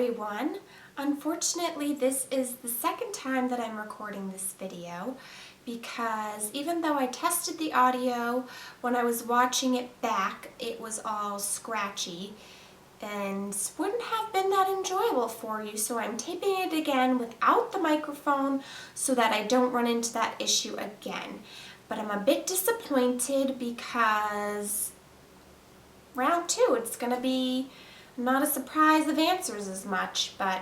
everyone. Unfortunately, this is the second time that I'm recording this video because even though I tested the audio, when I was watching it back, it was all scratchy and wouldn't have been that enjoyable for you. So I'm taping it again without the microphone so that I don't run into that issue again. But I'm a bit disappointed because round two, it's going to be not a surprise of answers as much, but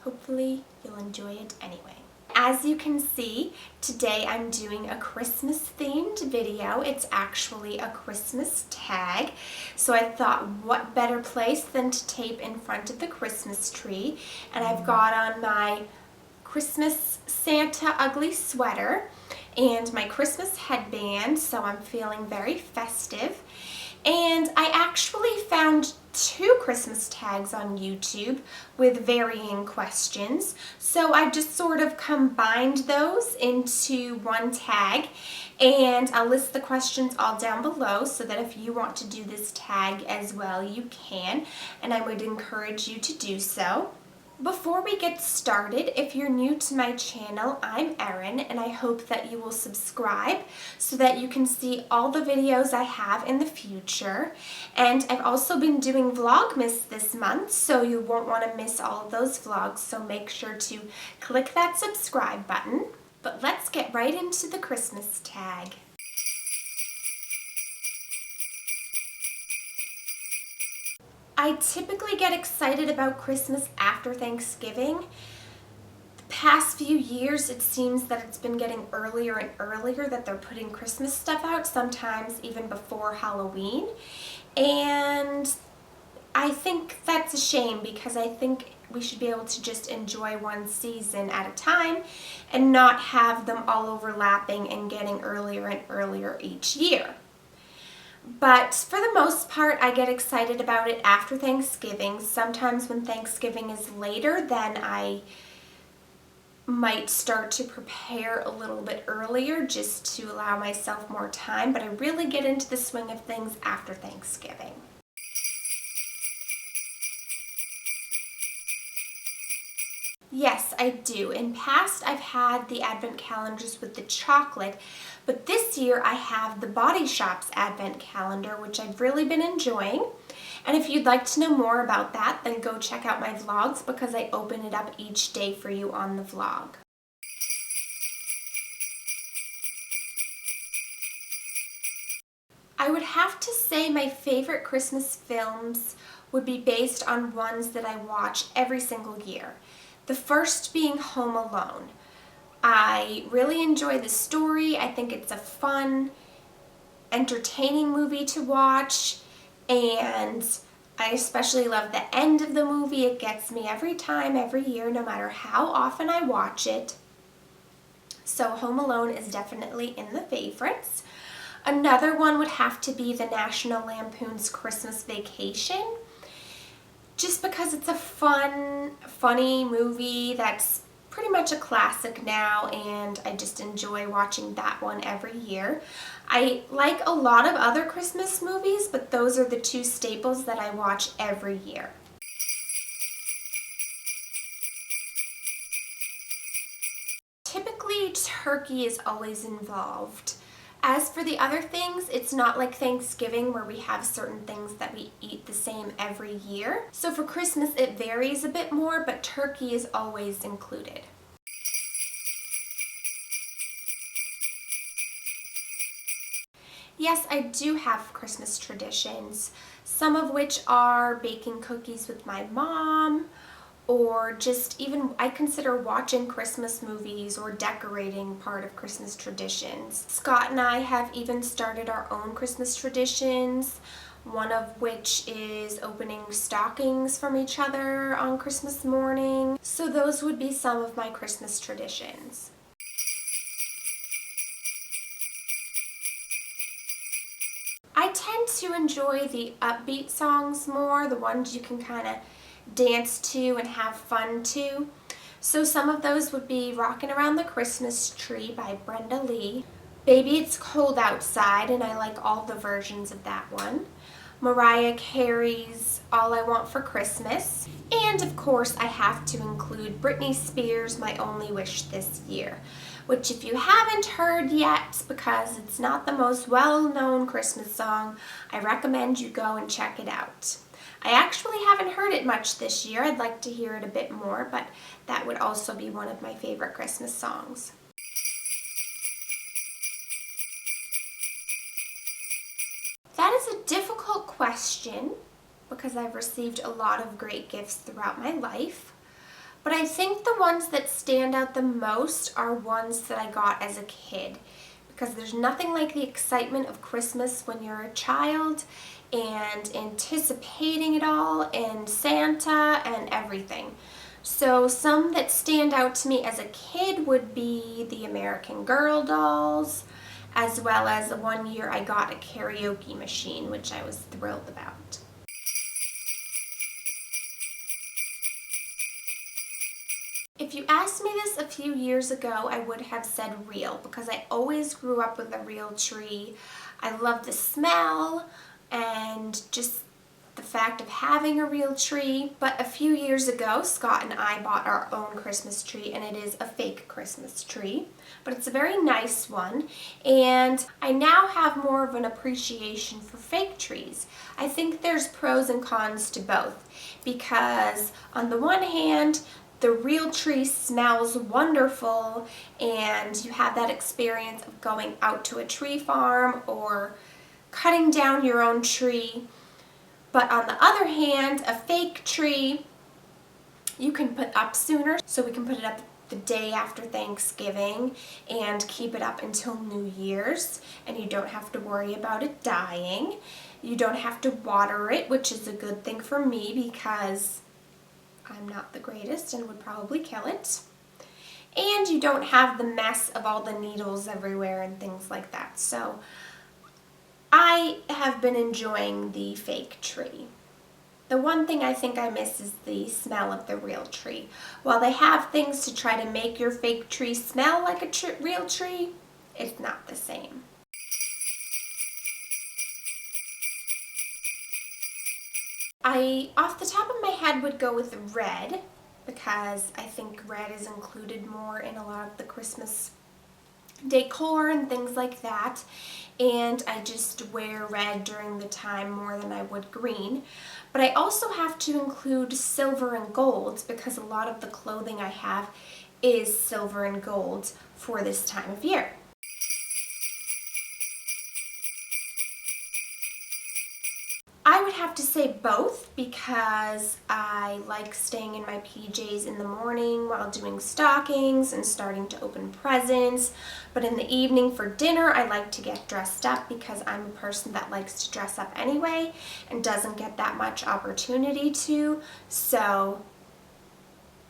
hopefully you'll enjoy it anyway. As you can see, today I'm doing a Christmas themed video. It's actually a Christmas tag. So I thought what better place than to tape in front of the Christmas tree. And I've got on my Christmas Santa ugly sweater and my Christmas headband, so I'm feeling very festive. And I actually found two Christmas tags on YouTube with varying questions. So I just sort of combined those into one tag, and I'll list the questions all down below so that if you want to do this tag as well, you can, and I would encourage you to do so. Before we get started, if you're new to my channel, I'm Erin, and I hope that you will subscribe so that you can see all the videos I have in the future. And I've also been doing Vlogmas this month, so you won't want to miss all of those vlogs, so make sure to click that subscribe button. But let's get right into the Christmas tag. I typically get excited about Christmas after Thanksgiving. The past few years, it seems that it's been getting earlier and earlier that they're putting Christmas stuff out, sometimes even before Halloween. And I think that's a shame because I think we should be able to just enjoy one season at a time and not have them all overlapping and getting earlier and earlier each year. But for the most part, I get excited about it after Thanksgiving. Sometimes when Thanksgiving is later, then I might start to prepare a little bit earlier just to allow myself more time. But I really get into the swing of things after Thanksgiving. Yes, I do. In past, I've had the advent calendars with the chocolate, but this year I have the Body Shop's advent calendar, which I've really been enjoying. And if you'd like to know more about that, then go check out my vlogs because I open it up each day for you on the vlog. I would have to say my favorite Christmas films would be based on ones that I watch every single year. The first being Home Alone. I really enjoy the story. I think it's a fun, entertaining movie to watch, and I especially love the end of the movie. It gets me every time, every year, no matter how often I watch it. So Home Alone is definitely in the favorites. Another one would have to be the National Lampoon's Christmas Vacation. Just because it's a funny movie that's pretty much a classic now, and I just enjoy watching that one every year. I like a lot of other Christmas movies, but those are the two staples that I watch every year. Typically, turkey is always involved. As for the other things, it's not like Thanksgiving where we have certain things that we eat the same every year. So for Christmas, it varies a bit more, but turkey is always included. Yes, I do have Christmas traditions, some of which are baking cookies with my mom, or just even I consider watching Christmas movies or decorating part of Christmas traditions. Scott and I have even started our own Christmas traditions, one of which is opening stockings from each other on Christmas morning. So those would be some of my Christmas traditions. I tend to enjoy the upbeat songs more, the ones you can kind of dance to and have fun to. So some of those would be Rockin' Around the Christmas Tree by Brenda Lee, Baby It's Cold Outside, and I like all the versions of that one. Mariah Carey's All I Want for Christmas. And of course, I have to include Britney Spears' My Only Wish This Year, which if you haven't heard yet, because it's not the most well-known Christmas song, I recommend you go and check it out. I actually haven't heard it much this year. I'd like to hear it a bit more, but that would also be one of my favorite Christmas songs. That is a difficult question because I've received a lot of great gifts throughout my life. But I think the ones that stand out the most are ones that I got as a kid, because there's nothing like the excitement of Christmas when you're a child and anticipating it all and Santa and everything. So some that stand out to me as a kid would be the American Girl dolls, as well as one year I got a karaoke machine, which I was thrilled about. If you asked me this a few years ago, I would have said real, because I always grew up with a real tree. I love the smell and just the fact of having a real tree. But a few years ago, Scott and I bought our own Christmas tree, and it is a fake Christmas tree, but it's a very nice one. And I now have more of an appreciation for fake trees. I think there's pros and cons to both, because on the one hand, the real tree smells wonderful, and you have that experience of going out to a tree farm or cutting down your own tree. But on the other hand, a fake tree you can put up sooner, so we can put it up the day after Thanksgiving and keep it up until New Year's, and you don't have to worry about it dying. You don't have to water it, which is a good thing for me because I'm not the greatest and would probably kill it. And you don't have the mess of all the needles everywhere and things like that. So I have been enjoying the fake tree. The one thing I think I miss is the smell of the real tree. While they have things to try to make your fake tree smell like a real tree, it's not the same. Off the top of my head, would go with red, because I think red is included more in a lot of the Christmas decor and things like that, and I just wear red during the time more than I would green. But I also have to include silver and gold, because a lot of the clothing I have is silver and gold for this time of year. I would have to say both, because I like staying in my PJs in the morning while doing stockings and starting to open presents. But in the evening for dinner, I like to get dressed up, because I'm a person that likes to dress up anyway and doesn't get that much opportunity to. So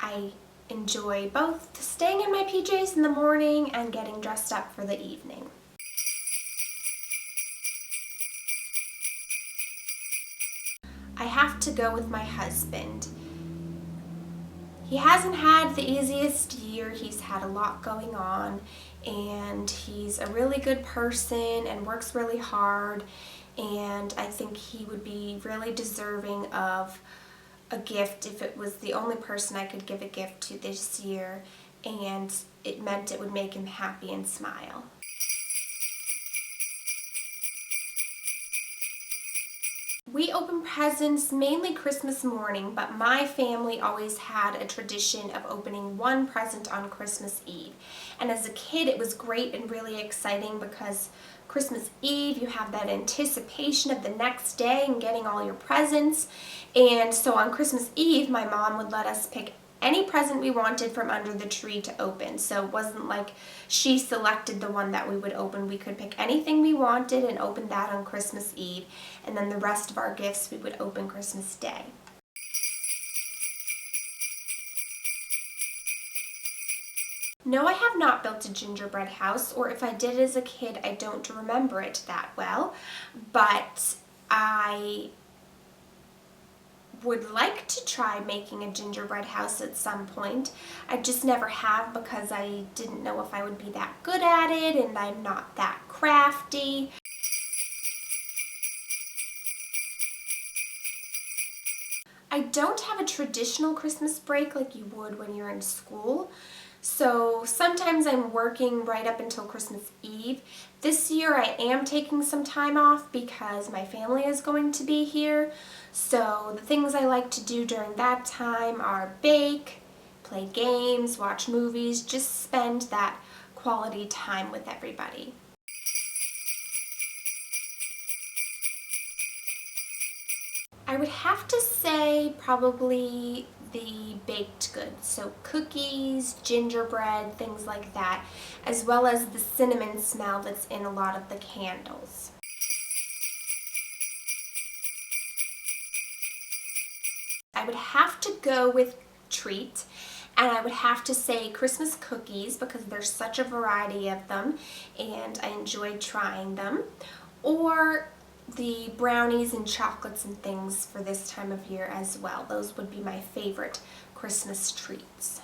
I enjoy both staying in my PJs in the morning and getting dressed up for the evening. I have to go with my husband. He hasn't had the easiest year. He's had a lot going on, and he's a really good person and works really hard, and I think he would be really deserving of a gift if it was the only person I could give a gift to this year, and it meant it would make him happy and smile. We open presents mainly Christmas morning, but my family always had a tradition of opening one present on Christmas Eve. And as a kid, it was great and really exciting, because Christmas Eve, you have that anticipation of the next day and getting all your presents. And so on Christmas Eve, my mom would let us pick any present we wanted from under the tree to open. So it wasn't like she selected the one that we would open. We could pick anything we wanted and open that on Christmas Eve, and then the rest of our gifts we would open Christmas Day. No, I have not built a gingerbread house, or if I did as a kid, I don't remember it that well, but I would like to try making a gingerbread house at some point. I just never have, because I didn't know if I would be that good at it, and I'm not that crafty. I don't have a traditional Christmas break like you would when you're in school. So sometimes I'm working right up until Christmas Eve. This year I am taking some time off because my family is going to be here. So the things I like to do during that time are bake, play games, watch movies, just spend that quality time with everybody. I would have to say probably the baked goods, so cookies, gingerbread, things like that, as well as the cinnamon smell that's in a lot of the candles. I would have to go with treat, and I would have to say Christmas cookies because there's such a variety of them and I enjoy trying them, or the brownies and chocolates and things for this time of year as well. Those would be my favorite Christmas treats.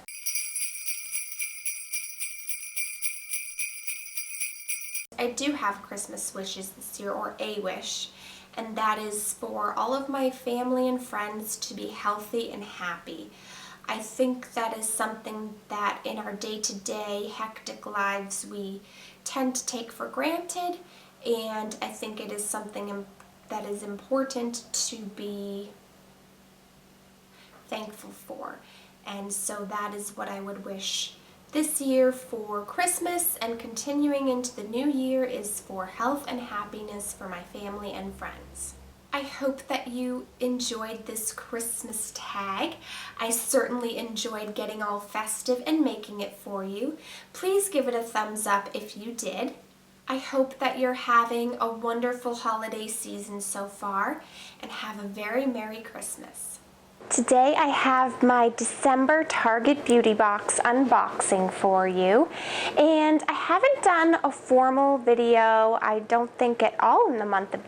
I do have Christmas wishes this year, or a wish, and that is for all of my family and friends to be healthy and happy. I think that is something that in our day-to-day hectic lives we tend to take for granted, and I think it is something that is important to be thankful for. And so that is what I would wish this year for Christmas, and continuing into the new year is for health and happiness for my family and friends. I hope that you enjoyed this Christmas tag. I certainly enjoyed getting all festive and making it for you. Please give it a thumbs up if you did. I hope that you're having a wonderful holiday season so far, and have a very Merry Christmas. Today I have my December Target Beauty Box unboxing for you, and I haven't done a formal video, I don't think at all, in the month of